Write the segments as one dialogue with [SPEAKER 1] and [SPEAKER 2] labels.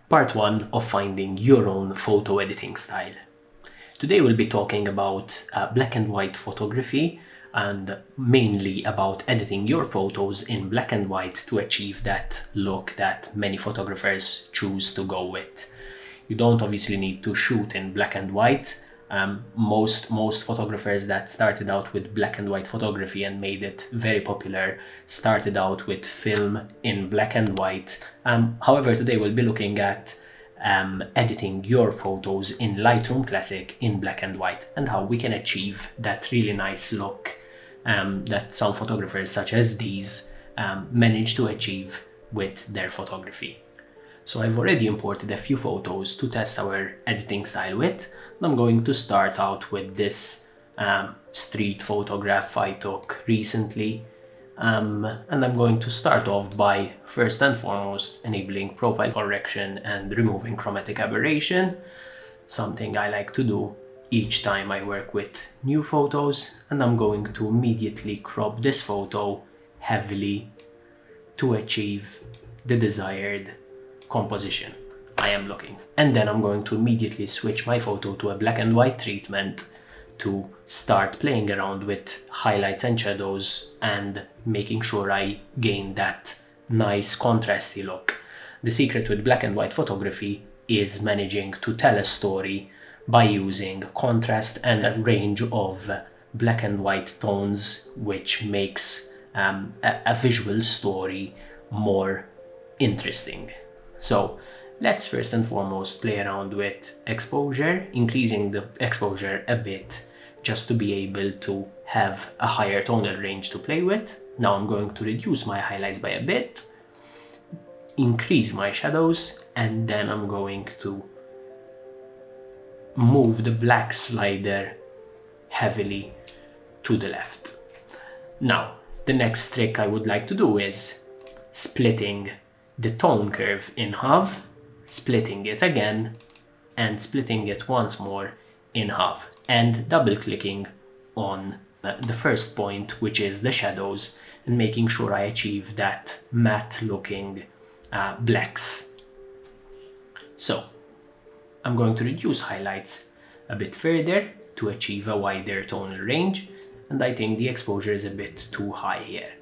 [SPEAKER 1] Part 1 of finding your own photo editing style. Today we'll be talking about black and white photography and mainly about editing your photos in black and white to achieve that look that many photographers choose to go with. You don't obviously need to shoot in black and white. Most photographers that started out with black and white photography and made it very popular started out with film in black and white. However, today we'll be looking at editing your photos in Lightroom Classic in black and white and how we can achieve that really nice look that some photographers such as these manage to achieve with their photography. So I've already imported a few photos to test our editing style with. I'm going to start out with this street photograph I took recently. And I'm going to start off by first and foremost enabling profile correction and removing chromatic aberration, something I like to do each time I work with new photos. And I'm going to immediately crop this photo heavily to achieve the desired composition I am looking for. And then I'm going to immediately switch my photo to a black and white treatment to start playing around with highlights and shadows and making sure I gain that nice contrasty look. The secret with black and white photography is managing to tell a story by using contrast and a range of black and white tones, which makes a visual story more interesting. So let's first and foremost play around with exposure, increasing the exposure a bit just to be able to have a higher tonal range to play with. Now I'm going to reduce my highlights by a bit, increase my shadows, and then I'm going to move the black slider heavily to the left. Now, the next trick I would like to do is splitting the tone curve in half, splitting it again, and splitting it once more in half, and double clicking on the first point, which is the shadows, and making sure I achieve that matte looking blacks. So I'm going to reduce highlights a bit further to achieve a wider tonal range, and I think the exposure is a bit too high here.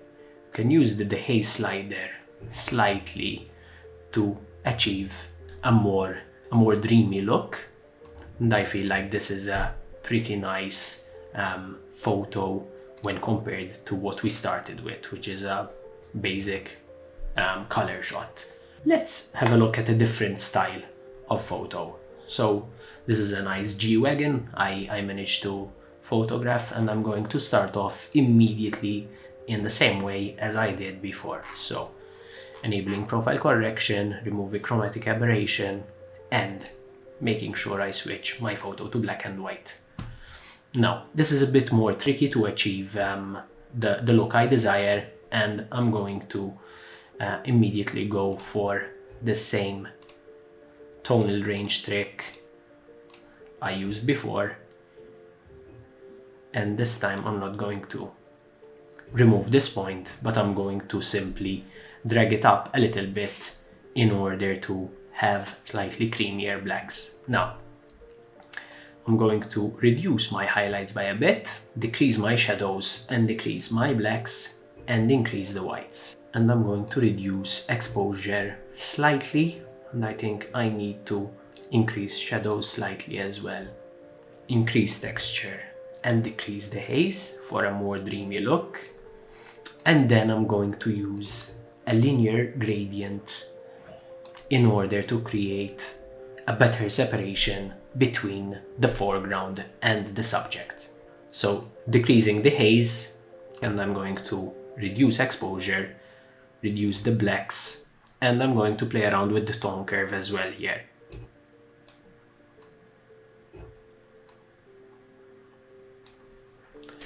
[SPEAKER 1] You can use the haze slider slightly to achieve a more dreamy look, and I feel like this is a pretty nice photo when compared to what we started with, which is a basic color shot. Let's have a look at a different style of photo. So this is a nice G-Wagon I managed to photograph, and I'm going to start off immediately in the same way as I did before. So enabling profile correction, removing chromatic aberration, and making sure I switch my photo to black and white. Now, this is a bit more tricky to achieve the look I desire, and I'm going to immediately go for the same tonal range trick I used before, and this time I'm not going to remove this point, but I'm going to simply drag it up a little bit in order to have slightly creamier blacks. Now I'm going to reduce my highlights by a bit, decrease my shadows and decrease my blacks, and increase the whites. And I'm going to reduce exposure slightly, and I think I need to increase shadows slightly as well, increase texture and decrease the haze for a more dreamy look. And then I'm going to use a linear gradient in order to create a better separation between the foreground and the subject. So decreasing the haze, and I'm going to reduce exposure, reduce the blacks, and I'm going to play around with the tone curve as well here.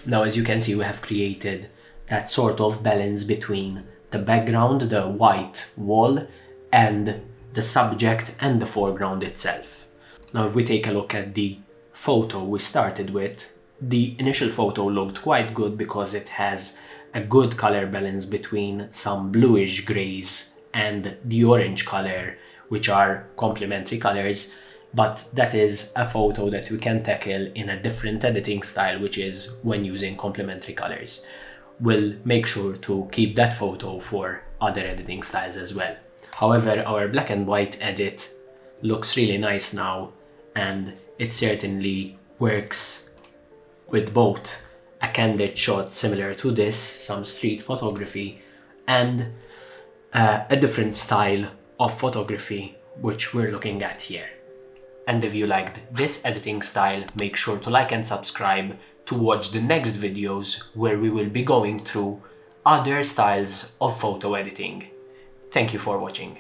[SPEAKER 1] Now, as you can see, we have created that sort of balance between the background, the white wall, and the subject and the foreground itself. Now, if we take a look at the photo we started with, the initial photo looked quite good because it has a good color balance between some bluish grays and the orange color, which are complementary colors, but that is a photo that we can tackle in a different editing style, which is when using complementary colors. We'll make sure to keep that photo for other editing styles as well. However, our black and white edit looks really nice now, and it certainly works with both a candid shot similar to this, some street photography, and a different style of photography, which we're looking at here. And if you liked this editing style, make sure to like and subscribe to watch the next videos where we will be going through other styles of photo editing. Thank you for watching.